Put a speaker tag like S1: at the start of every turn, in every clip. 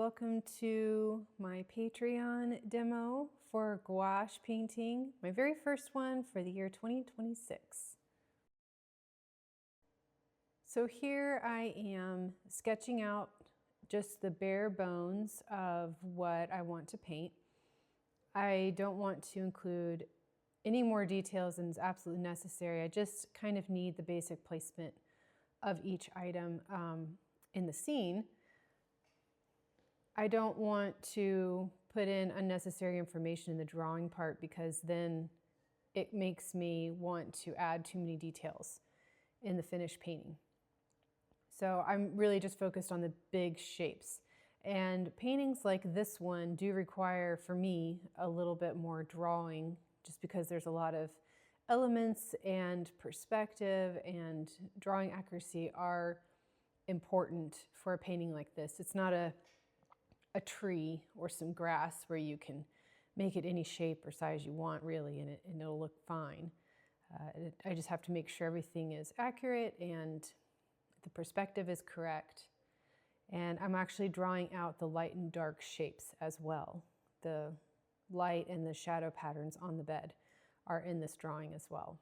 S1: welcome to my Patreon demo for gouache painting, my very first one for the year 2026. So here I am sketching out just the bare bones of what I want to paint. I don't want to include any more details than is absolutely necessary. I just kind of need the basic placement of each item in the scene. I don't want to put in unnecessary information in the drawing part because then it makes me want to add too many details in the finished painting. So I'm really just focused on the big shapes. And paintings like this one do require, for me, a little bit more drawing just because there's a lot of elements and perspective and drawing accuracy are important for a painting like this. It's not a tree or some grass where you can make it any shape or size you want really and it'll look fine. I just have to make sure everything is accurate and the perspective is correct. And I'm actually drawing out the light and dark shapes as well. The light and the shadow patterns on the bed are in this drawing as well.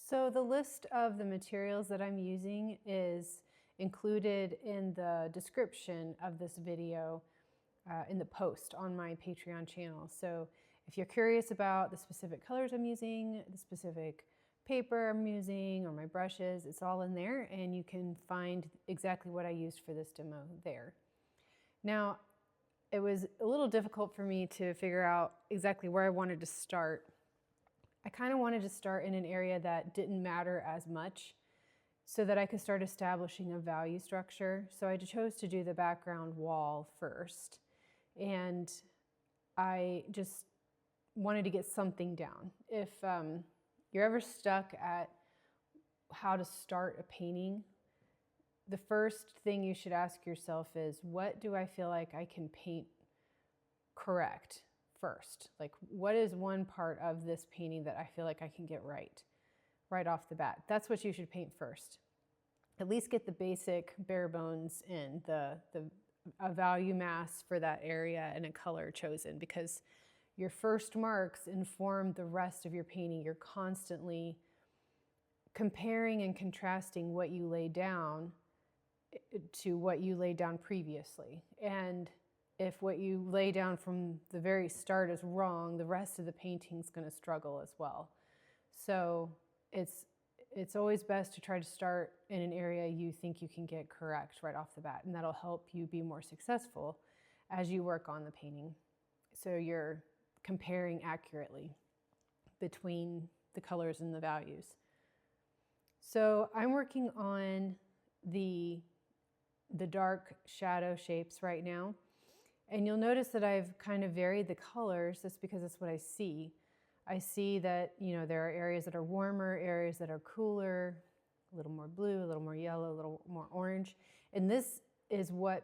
S1: So the list of the materials that I'm using is included in the description of this video in the post on my Patreon channel. So if you're curious about the specific colors I'm using, the specific paper I'm using, or my brushes, it's all in there and you can find exactly what I used for this demo there. Now, it was a little difficult for me to figure out exactly where I wanted to start. I kind of wanted to start in an area that didn't matter as much so that I could start establishing a value structure. So I chose to do the background wall first. And I just wanted to get something down. If you're ever stuck at how to start a painting, the first thing you should ask yourself is, what do I feel like I can paint correct first? Like, what is one part of this painting that I feel like I can get right off the bat? That's what you should paint first. At least get the basic bare bones in, a value mass for that area and a color chosen, because your first marks inform the rest of your painting. You're constantly comparing and contrasting what you lay down to what you laid down previously. And if what you lay down from the very start is wrong, the rest of the painting's going to struggle as well. So it's always best to try to start in an area you think you can get correct right off the bat, and that'll help you be more successful as you work on the painting. So you're comparing accurately between the colors and the values. So I'm working on the dark shadow shapes right now, and you'll notice that I've kind of varied the colors. That's because that's what I see. I see that, there are areas that are warmer, areas that are cooler, a little more blue, a little more yellow, a little more orange. And this is what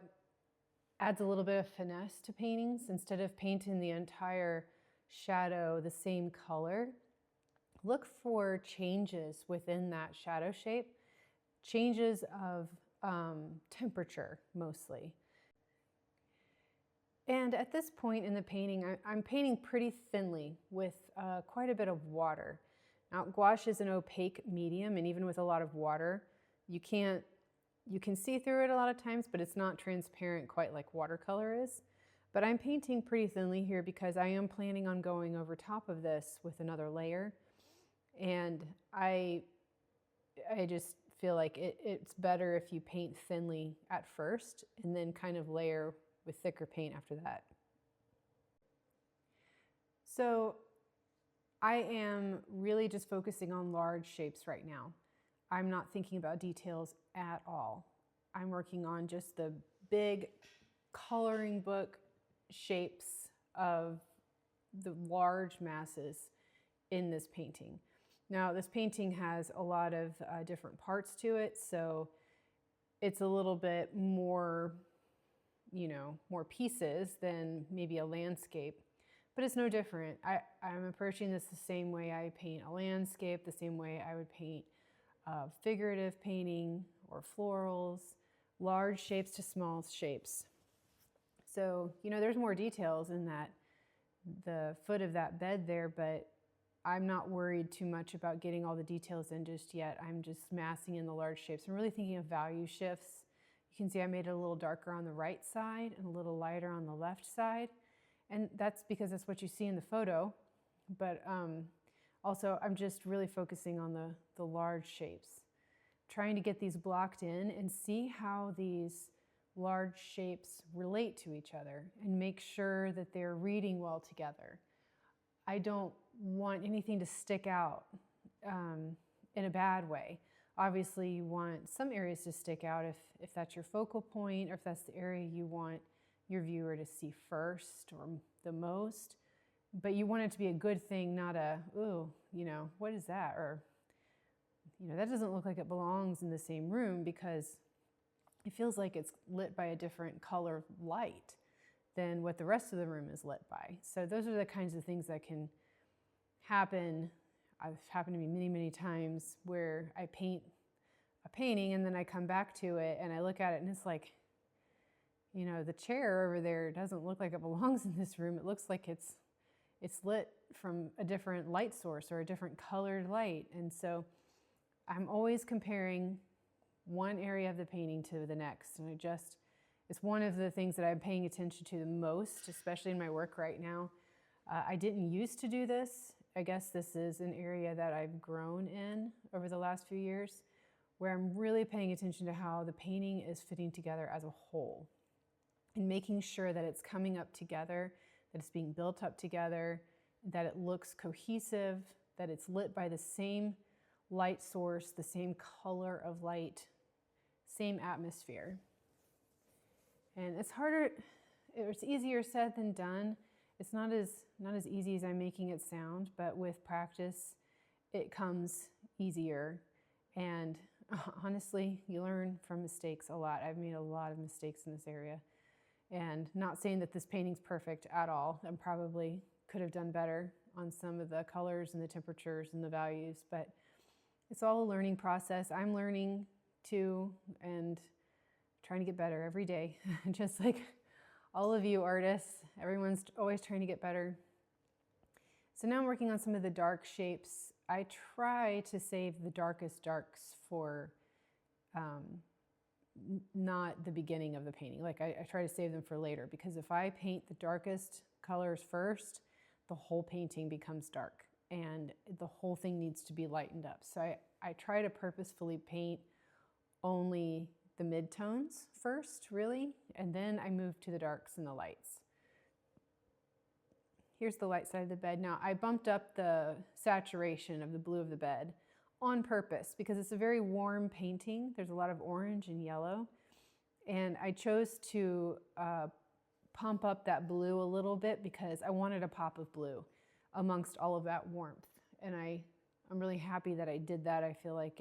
S1: adds a little bit of finesse to paintings. Instead of painting the entire shadow the same color, look for changes within that shadow shape, changes of temperature mostly. And at this point in the painting, I'm painting pretty thinly with quite a bit of water. Now, gouache is an opaque medium, and even with a lot of water, you can see through it a lot of times, but it's not transparent quite like watercolor is. But I'm painting pretty thinly here because I am planning on going over top of this with another layer. And I just feel like it's better if you paint thinly at first and then kind of layer with thicker paint after that. So I am really just focusing on large shapes right now. I'm not thinking about details at all. I'm working on just the big coloring book shapes of the large masses in this painting. Now, this painting has a lot of different parts to it, so it's a little bit more more pieces than maybe a landscape, but it's no different. I'm approaching this the same way I paint a landscape, the same way I would paint figurative painting or florals, large shapes to small shapes. So, you know, there's more details in that, the foot of that bed there, but I'm not worried too much about getting all the details in just yet. I'm just massing in the large shapes. I'm really thinking of value shifts. You can see I made it a little darker on the right side and a little lighter on the left side. And that's because that's what you see in the photo. But also I'm just really focusing on the large shapes, trying to get these blocked in and see how these large shapes relate to each other and make sure that they're reading well together. I don't want anything to stick out in a bad way. Obviously, you want some areas to stick out if that's your focal point, or if that's the area you want your viewer to see first or the most. But you want it to be a good thing, not a, ooh, you know, what is that? Or, you know, that doesn't look like it belongs in the same room, because it feels like it's lit by a different color light than what the rest of the room is lit by. So those are the kinds of things that can happen. I've happened to me many, many times where I paint a painting and then I come back to it and I look at it and it's like, you know, the chair over there doesn't look like it belongs in this room. It looks like it's lit from a different light source or a different colored light. And so I'm always comparing one area of the painting to the next. And it's one of the things that I'm paying attention to the most, especially in my work right now. I didn't used to do this. I guess this is an area that I've grown in over the last few years, where I'm really paying attention to how the painting is fitting together as a whole and making sure that it's coming up together, that it's being built up together, that it looks cohesive, that it's lit by the same light source, the same color of light, same atmosphere. And it's easier said than done. It's not as easy as I'm making it sound, but with practice, it comes easier. And honestly, you learn from mistakes a lot. I've made a lot of mistakes in this area. And not saying that this painting's perfect at all. I probably could have done better on some of the colors and the temperatures and the values, but it's all a learning process. I'm learning too and trying to get better every day, just like all of you artists. Everyone's always trying to get better. So now I'm working on some of the dark shapes. I try to save the darkest darks for not the beginning of the painting. Like I try to save them for later, because if I paint the darkest colors first, the whole painting becomes dark and the whole thing needs to be lightened up. So I try to purposefully paint only the midtones first, really, and then I move to the darks and the lights. Here's the light side of the bed. Now I bumped up the saturation of the blue of the bed on purpose because it's a very warm painting. There's a lot of orange and yellow, and I chose to pump up that blue a little bit because I wanted a pop of blue amongst all of that warmth. And I'm really happy that I did that. I feel like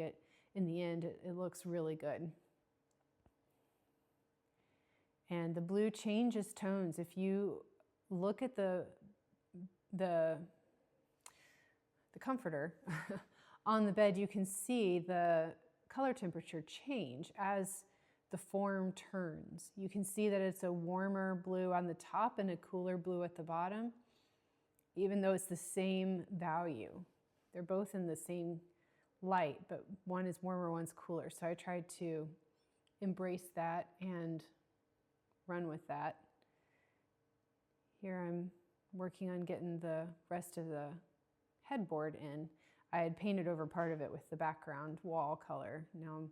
S1: in the end, it looks really good. And the blue changes tones. If you look at the comforter on the bed, you can see the color temperature change as the form turns. You can see that it's a warmer blue on the top and a cooler blue at the bottom, even though it's the same value. They're both in the same light, but one is warmer, one's cooler. So I tried to embrace that and run with that. Here I'm working on getting the rest of the headboard in. I had painted over part of it with the background wall color. Now I'm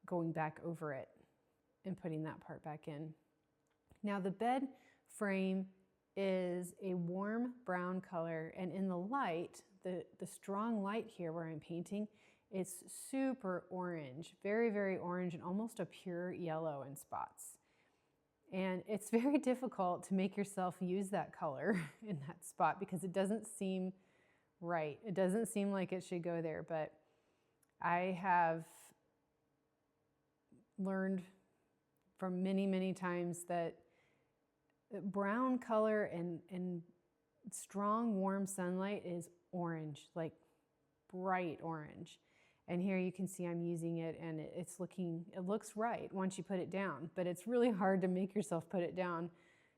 S1: going back over it and putting that part back in. Now the bed frame is a warm brown color, and in the light, the strong light here where I'm painting, it's super orange, very, very orange, and almost a pure yellow in spots. And it's very difficult to make yourself use that color in that spot because it doesn't seem right. It doesn't seem like it should go there, but I have learned from many, many times that brown color and strong, warm sunlight is orange, like bright orange. And here you can see I'm using it, and it looks right once you put it down, but it's really hard to make yourself put it down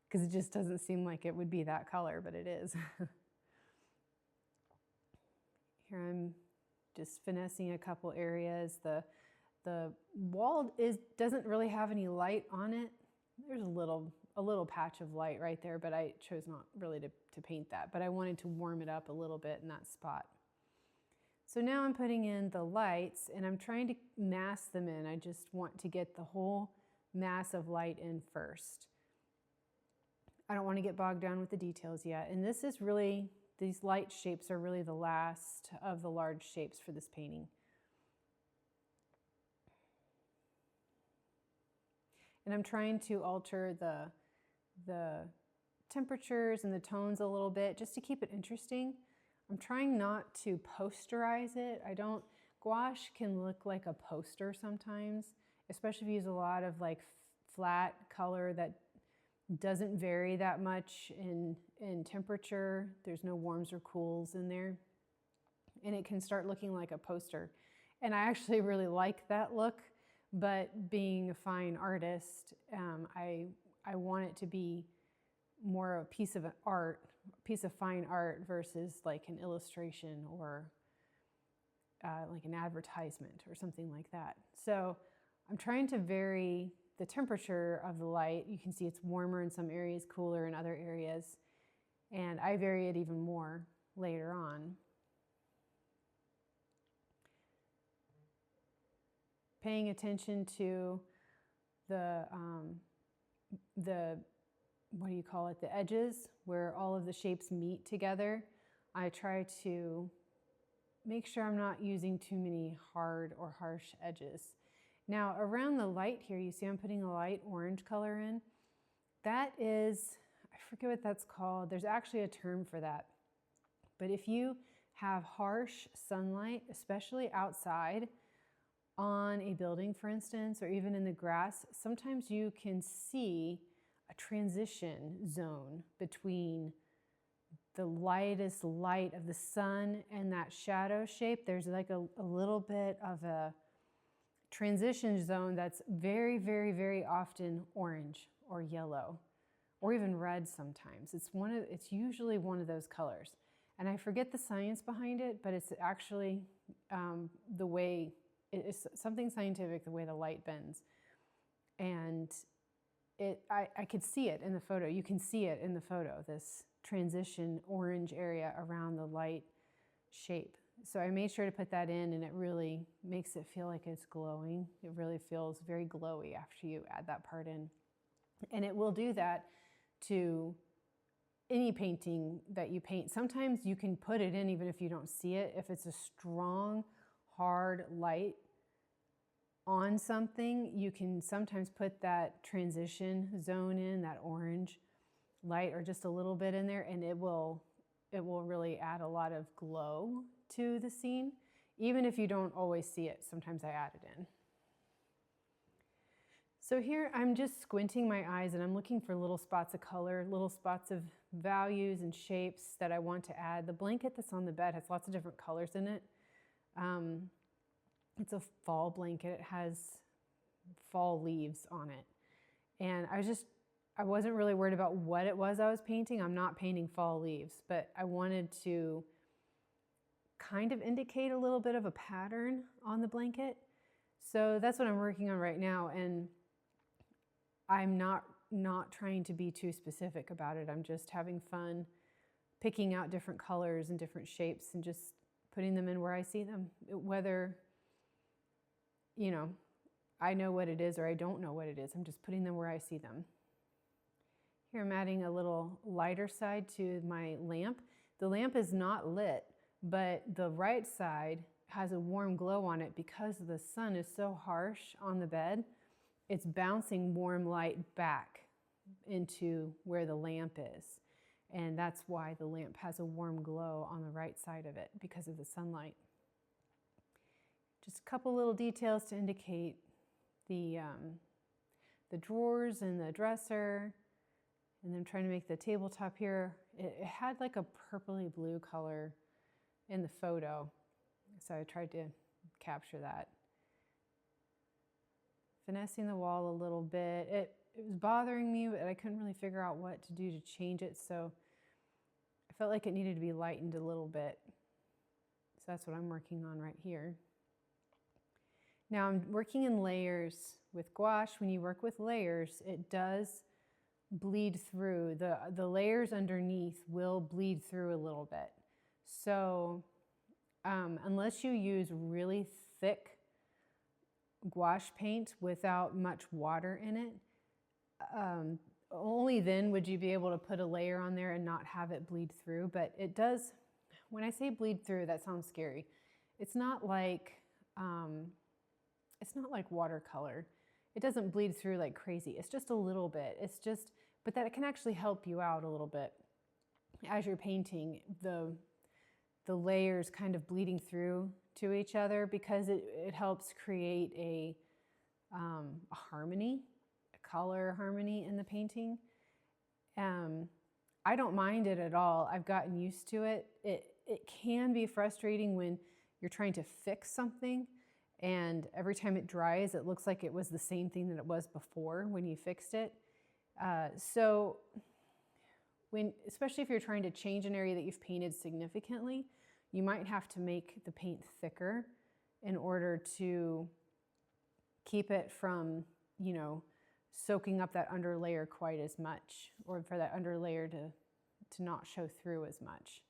S1: because it just doesn't seem like it would be that color, but it is. Here I'm just finessing a couple areas. The wall doesn't really have any light on it. There's a little patch of light right there, but I chose not really to paint that, but I wanted to warm it up a little bit in that spot. So now I'm putting in the lights, and I'm trying to mass them in. I just want to get the whole mass of light in first. I don't want to get bogged down with the details yet. And this is really, these light shapes are really the last of the large shapes for this painting. And I'm trying to alter the temperatures and the tones a little bit just to keep it interesting. I'm trying not to posterize it. Gouache can look like a poster sometimes, especially if you use a lot of like flat color that doesn't vary that much in temperature. There's no warms or cools in there. And it can start looking like a poster. And I actually really like that look, but being a fine artist, I want it to be more a piece of art, a piece of fine art versus like an illustration or like an advertisement or something like that. So I'm trying to vary the temperature of the light. You can see it's warmer in some areas, cooler in other areas, and I vary it even more later on. Paying attention to the what do you call it, the edges where all of the shapes meet together. I try to make sure I'm not using too many hard or harsh edges. Now around the light here, you see I'm putting a light orange color in. That is, I forget what that's called. There's actually a term for that. But if you have harsh sunlight, especially outside on a building, for instance, or even in the grass, sometimes you can see a transition zone between the lightest light of the sun and that shadow shape. There's like a little bit of a transition zone that's very, very, very often orange or yellow or even red sometimes. It's usually one of those colors. And I forget the science behind it, but it's actually the way, it's something scientific, the way the light bends. And I could see it in the photo. You can see it in the photo, this transition orange area around the light shape. So I made sure to put that in, and it really makes it feel like it's glowing. It really feels very glowy after you add that part in. And it will do that to any painting that you paint. Sometimes you can put it in even if you don't see it. If it's a strong, hard light on something, you can sometimes put that transition zone in, that orange light, or just a little bit in there, and it will really add a lot of glow to the scene. Even if you don't always see it, sometimes I add it in. So here I'm just squinting my eyes and I'm looking for little spots of color, little spots of values and shapes that I want to add. The blanket that's on the bed has lots of different colors in it. It's a fall blanket. It has fall leaves on it. And I wasn't really worried about what it was I was painting. I'm not painting fall leaves, but I wanted to kind of indicate a little bit of a pattern on the blanket. So that's what I'm working on right now. And I'm not trying to be too specific about it. I'm just having fun picking out different colors and different shapes and just putting them in where I see them. Whether, I know what it is or I don't know what it is. I'm just putting them where I see them. Here I'm adding a little lighter side to my lamp. The lamp is not lit, but the right side has a warm glow on it because the sun is so harsh on the bed. It's bouncing warm light back into where the lamp is. And that's why the lamp has a warm glow on the right side of it, because of the sunlight. Just a couple little details to indicate the drawers and the dresser. And then trying to make the tabletop here. It had like a purpley blue color in the photo. So I tried to capture that. Finessing the wall a little bit. It was bothering me, but I couldn't really figure out what to do to change it, so I felt like it needed to be lightened a little bit. So that's what I'm working on right here. Now I'm working in layers with gouache. When you work with layers, it does bleed through. The layers underneath will bleed through a little bit. So unless you use really thick gouache paint without much water in it, only then would you be able to put a layer on there and not have it bleed through. But it does, when I say bleed through, that sounds scary. It's not like watercolor. It doesn't bleed through like crazy. It's just a little bit. It's just, but that can actually help you out a little bit as you're painting, the layers kind of bleeding through to each other, because it helps create a harmony, a color harmony in the painting. I don't mind it at all. I've gotten used to it. It can be frustrating when you're trying to fix something and every time it dries, it looks like it was the same thing that it was before when you fixed it. So especially if you're trying to change an area that you've painted significantly, you might have to make the paint thicker in order to keep it from, you know, soaking up that underlayer quite as much, or for that underlayer to not show through as much.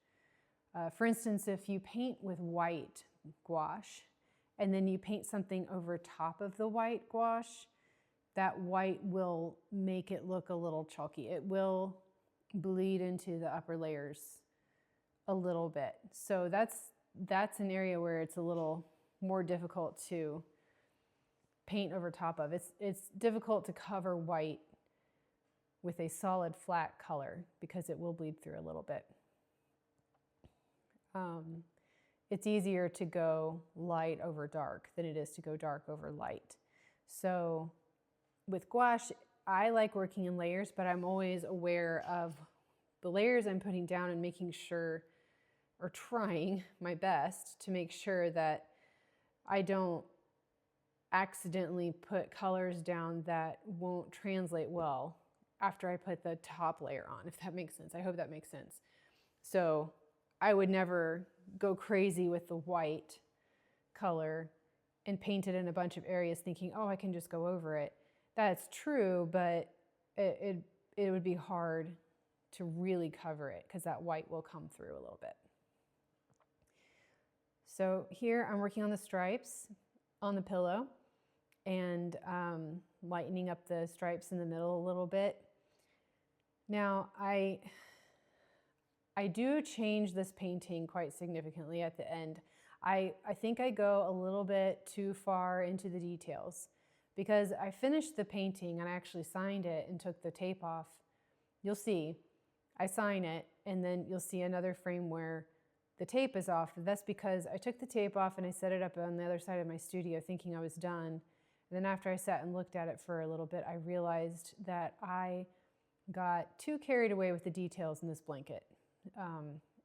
S1: For instance, if you paint with white gouache and then you paint something over top of the white gouache, that white will make it look a little chalky. It will bleed into the upper layers a little bit. So that's an area where it's a little more difficult to paint over top of. It's difficult to cover white with a solid flat color because it will bleed through a little bit. It's easier to go light over dark than it is to go dark over light. So with gouache, I like working in layers, but I'm always aware of the layers I'm putting down and making sure, or trying my best to make sure that I don't accidentally put colors down that won't translate well after I put the top layer on, if that makes sense. I hope that makes sense. So I would never go crazy with the white color and paint it in a bunch of areas thinking, oh, I can just go over it. That's true, but it would be hard to really cover it because that white will come through a little bit. So here I'm working on the stripes on the pillow and lightening up the stripes in the middle a little bit. Now I do change this painting quite significantly at the end. I think I go a little bit too far into the details because I finished the painting and I actually signed it and took the tape off. You'll see, I sign it and then you'll see another frame where the tape is off. That's because I took the tape off and I set it up on the other side of my studio thinking I was done. And then after I sat and looked at it for a little bit, I realized that I got too carried away with the details in this blanket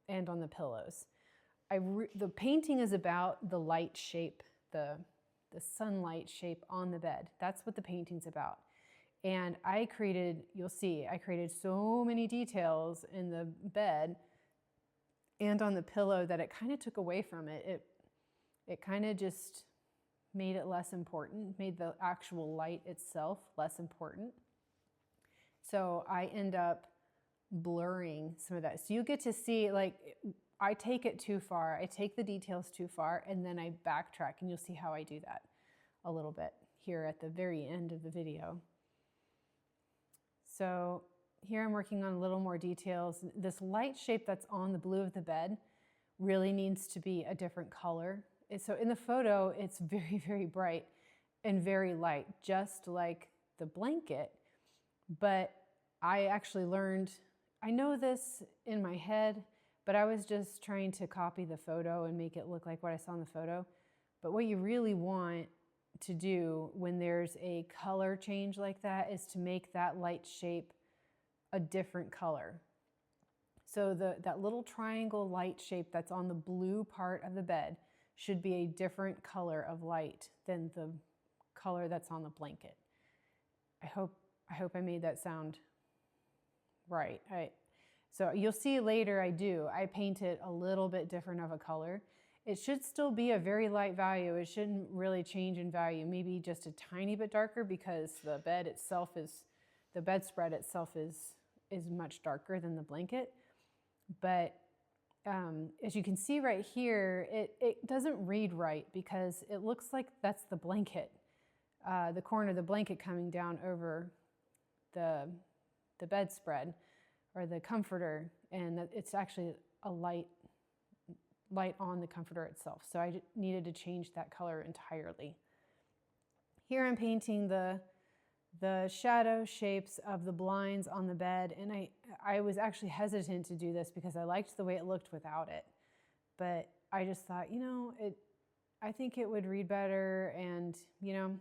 S1: and on the pillows. The painting is about the light shape, the sunlight shape on the bed. That's what the painting's about. And I created, you'll see, I created so many details in the bed and on the pillow that it kind of took away from it. It kind of just made it less important, made the actual light itself less important. So I end up blurring some of that. So you get to see, like, I take it too far. I take the details too far and then I backtrack, and you'll see how I do that a little bit here at the very end of the video. So here I'm working on a little more details. This light shape that's on the blue of the bed really needs to be a different color. So in the photo, it's very, very bright and very light, just like the blanket. But I actually learned, I know this in my head, but I was just trying to copy the photo and make it look like what I saw in the photo. But what you really want to do when there's a color change like that is to make that light shape a different color. So that little triangle light shape that's on the blue part of the bed should be a different color of light than the color that's on the blanket. I hope I made that sound right. So you'll see later I paint it a little bit different of a color. It should still be a very light value. It shouldn't really change in value, maybe just a tiny bit darker because the bedspread itself is much darker than the blanket. But as you can see right here, it doesn't read right because it looks like that's the blanket, the corner of the blanket coming down over the bedspread or the comforter, and that it's actually a light on the comforter itself. So I needed to change that color entirely. Here I'm painting the shadow shapes of the blinds on the bed, and I was actually hesitant to do this because I liked the way it looked without it. But I just thought, you know, I think it would read better, and you know,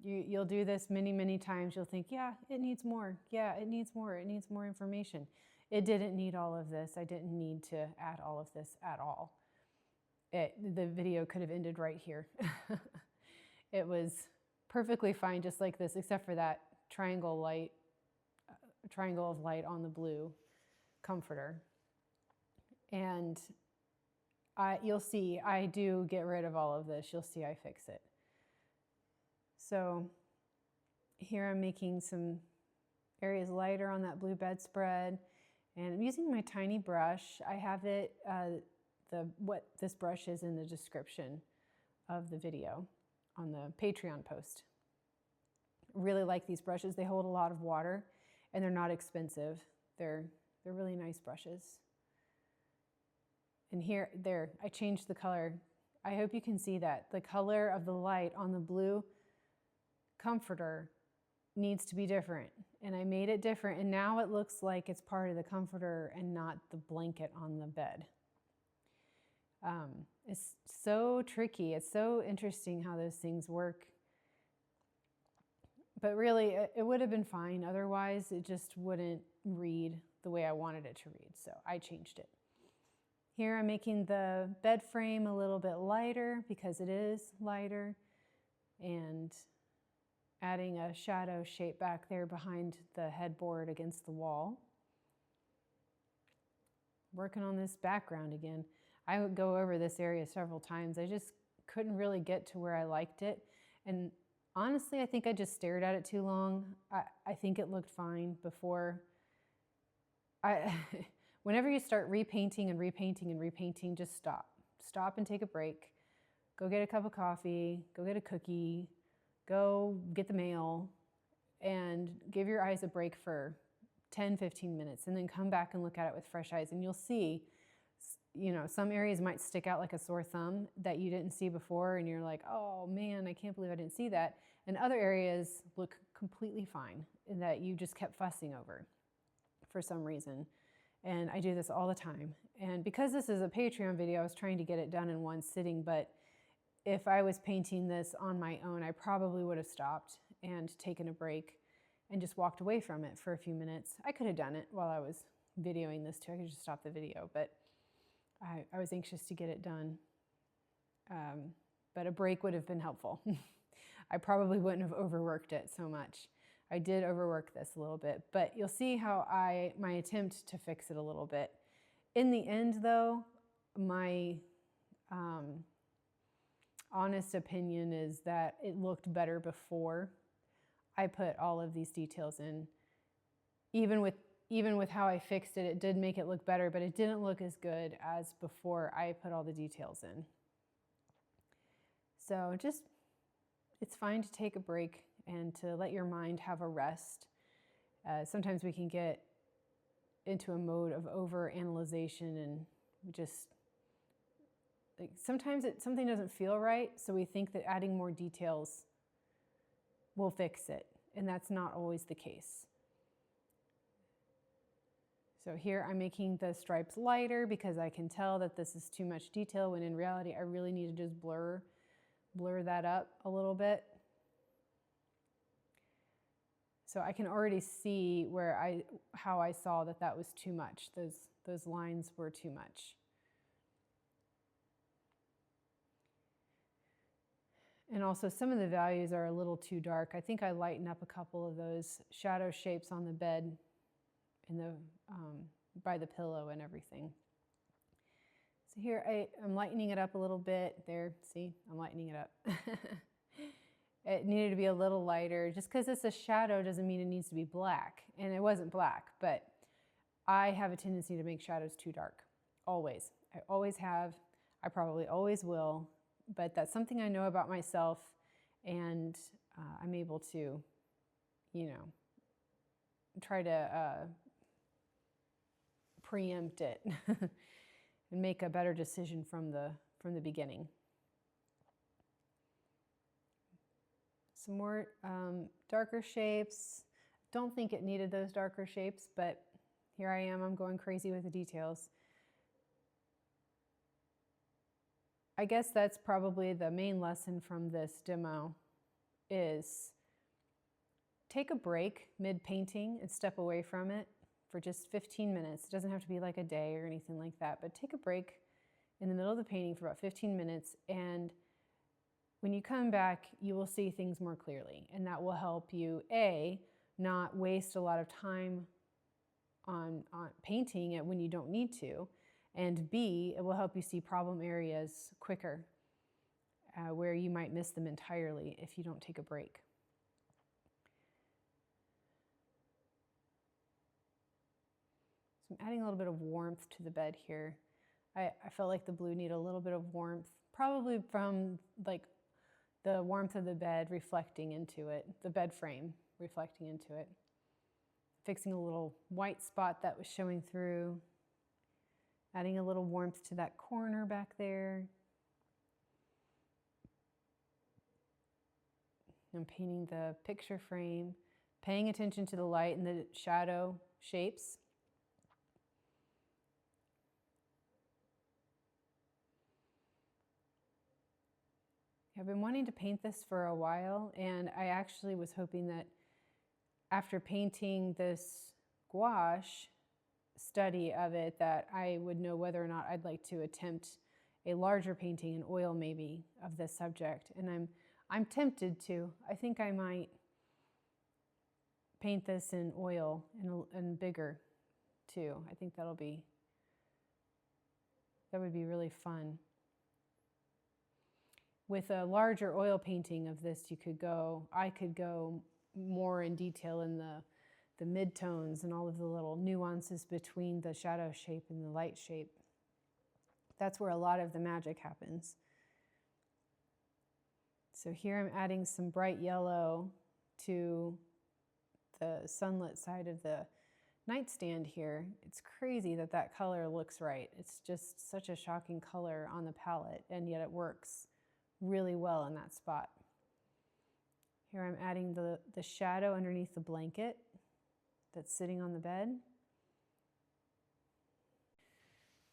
S1: you'll do this many, many times. You'll think, yeah, it needs more. Yeah, it needs more. It needs more information. It didn't need all of this. I didn't need to add all of this at all. The video could have ended right here. It was perfectly fine just like this, except for that triangle of light on the blue comforter. And you'll see I do get rid of all of this. You'll see I fix it. So here I'm making some areas lighter on that blue bedspread, and I'm using my tiny brush. I have it, what this brush is in the description of the video on the Patreon post. Really like these brushes. They hold a lot of water and they're not expensive. They're really nice brushes. And there, I changed the color. I hope you can see that. The color of the light on the blue comforter needs to be different. And I made it different, and now it looks like it's part of the comforter and not the blanket on the bed. It's so tricky. It's so interesting how those things work. But really, it would have been fine. Otherwise, it just wouldn't read the way I wanted it to read. So I changed it. Here I'm making the bed frame a little bit lighter because it is lighter, and adding a shadow shape back there behind the headboard against the wall. Working on this background again. I would go over this area several times. I just couldn't really get to where I liked it. And honestly, I think I just stared at it too long. I think it looked fine before. Whenever you start repainting and repainting and repainting, just stop. Stop and take a break. Go get a cup of coffee, go get a cookie, go get the mail, and give your eyes a break for 10, 15 minutes, and then come back and look at it with fresh eyes, and you'll see, you know, some areas might stick out like a sore thumb that you didn't see before, and you're like, oh man, I can't believe I didn't see that. And other areas look completely fine and that you just kept fussing over for some reason. And I do this all the time. And because this is a Patreon video, I was trying to get it done in one sitting, but if I was painting this on my own, I probably would have stopped and taken a break and just walked away from it for a few minutes. I could have done it while I was videoing this too. I could just stop the video, but I was anxious to get it done. But a break would have been helpful. I probably wouldn't have overworked it so much. I did overwork this a little bit, but you'll see how my attempt to fix it a little bit. In the end though, my honest opinion is that it looked better before I put all of these details in. Even with how I fixed it, it did make it look better, but it didn't look as good as before I put all the details in. So it's fine to take a break and to let your mind have a rest. Sometimes we can get into a mode of over-analyzation and just, like, sometimes something doesn't feel right, so we think that adding more details will fix it, and that's not always the case. So here I'm making the stripes lighter because I can tell that this is too much detail, when in reality I really need to just blur that up a little bit. So I can already see how I saw that was too much. Those lines were too much. And also some of the values are a little too dark. I think I lighten up a couple of those shadow shapes on the bed in the by the pillow and everything. So here I'm lightening it up a little bit. There, see, I'm lightening it up. It needed to be a little lighter. Just because it's a shadow doesn't mean it needs to be black. And it wasn't black, but I have a tendency to make shadows too dark. Always. I always have. I probably always will. But that's something I know about myself, and I'm able to, you know, try to preempt it and make a better decision from the beginning. Some more darker shapes. Don't think it needed those darker shapes, but here I am, I'm going crazy with the details. I guess that's probably the main lesson from this demo is take a break mid-painting and step away from it for just 15 minutes. It doesn't have to be like a day or anything like that, but take a break in the middle of the painting for about 15 minutes, and when you come back, you will see things more clearly, and that will help you, A, not waste a lot of time on painting it when you don't need to, and B, it will help you see problem areas quicker where you might miss them entirely if you don't take a break. So I'm adding a little bit of warmth to the bed here. I felt like the blue needed a little bit of warmth, probably from like the warmth of the bed reflecting into it, the bed frame reflecting into it. Fixing a little white spot that was showing through. Adding a little warmth to that corner back there. I'm painting the picture frame, paying attention to the light and the shadow shapes. I've been wanting to paint this for a while, and I actually was hoping that after painting this gouache study of it, that I would know whether or not I'd like to attempt a larger painting in oil maybe of this subject. And I'm tempted to. I think I might paint this in oil and bigger too. I think that would be really fun. With a larger oil painting of this, I could go more in detail in the midtones and all of the little nuances between the shadow shape and the light shape. That's where a lot of the magic happens. So here I'm adding some bright yellow to the sunlit side of the nightstand here. It's crazy that that color looks right. It's just such a shocking color on the palette, and yet it works really well in that spot. Here I'm adding the shadow underneath the blanket that's sitting on the bed.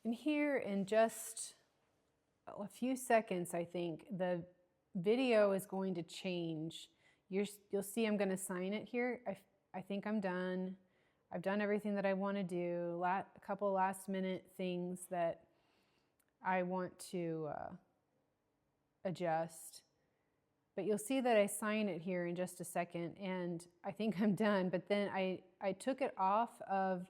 S1: And here in just a few seconds, I think, the video is going to change. You'll see I'm going to sign it here. I think I'm done. I've done everything that I want to do. A couple last minute things that I want to adjust. But you'll see that I sign it here in just a second, and I think I'm done. But then I took it off of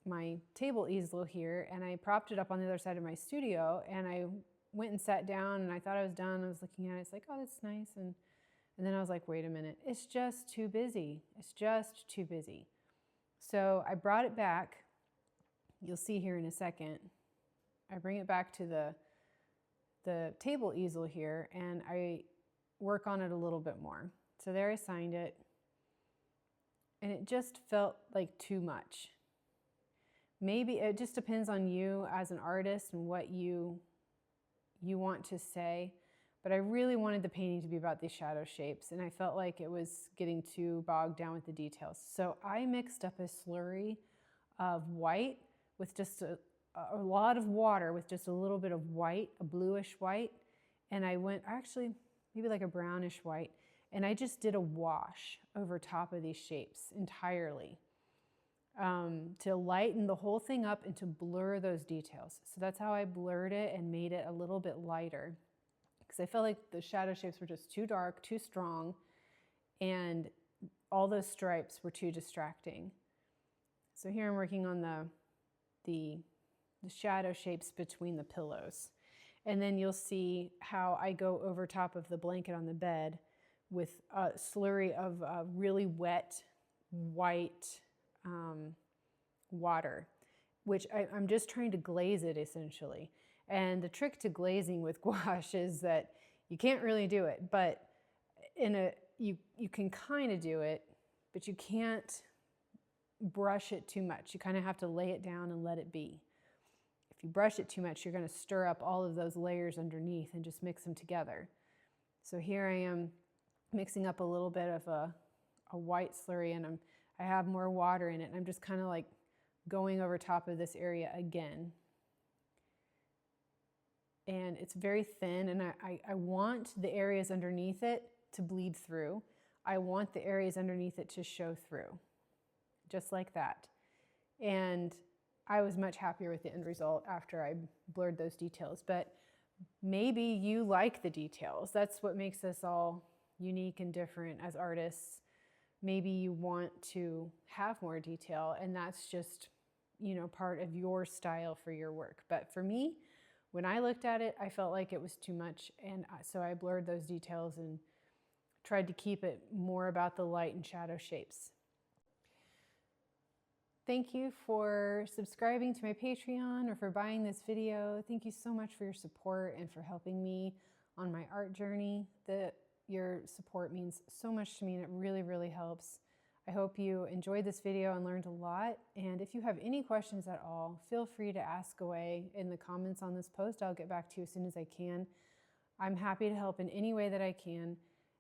S1: my table easel here, and I propped it up on the other side of my studio, and I went and sat down, and I thought I was done. I was looking at it. It's like, oh, that's nice. And then I was like, wait a minute. It's just too busy. It's just too busy. So I brought it back. You'll see here in a second. I bring it back to the table easel here, and I work on it a little bit more. So there I signed it, and it just felt like too much. Maybe it just depends on you as an artist and what you want to say, but I really wanted the painting to be about these shadow shapes, and I felt like it was getting too bogged down with the details. So I mixed up a slurry of white with just a lot of water with just a little bit of white, a bluish white, and I went actually maybe like a brownish white, and I just did a wash over top of these shapes entirely to lighten the whole thing up and to blur those details. So that's how I blurred it and made it a little bit lighter, because I felt like the shadow shapes were just too dark, too strong, and all those stripes were too distracting. So here I'm working on the shadow shapes between the pillows. And then you'll see how I go over top of the blanket on the bed with a slurry of really wet white water, which I'm just trying to glaze it essentially. And the trick to glazing with gouache is that you can't really do it, but you can kind of do it, but you can't brush it too much. You kind of have to lay it down and let it be. If you brush it too much, you're going to stir up all of those layers underneath and just mix them together. So here I am mixing up a little bit of a white slurry, and I have more water in it, and I'm just kind of like going over top of this area again. And it's very thin, and I want the areas underneath it to bleed through. I want the areas underneath it to show through, just like that. And I was much happier with the end result after I blurred those details, but maybe you like the details. That's what makes us all unique and different as artists. Maybe you want to have more detail, and that's just, you know, part of your style for your work. But for me, when I looked at it, I felt like it was too much, and so I blurred those details and tried to keep it more about the light and shadow shapes. Thank you for subscribing to my Patreon or for buying this video. Thank you so much for your support and for helping me on my art journey. Your support means so much to me, and it really, really helps. I hope you enjoyed this video and learned a lot. And if you have any questions at all, feel free to ask away in the comments on this post. I'll get back to you as soon as I can. I'm happy to help in any way that I can.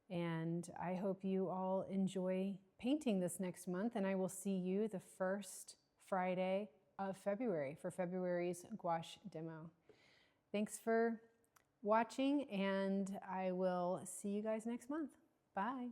S1: And I hope you all enjoy painting this next month, and I will see you the first Friday of February for February's gouache demo. Thanks for watching, and I will see you guys next month. Bye.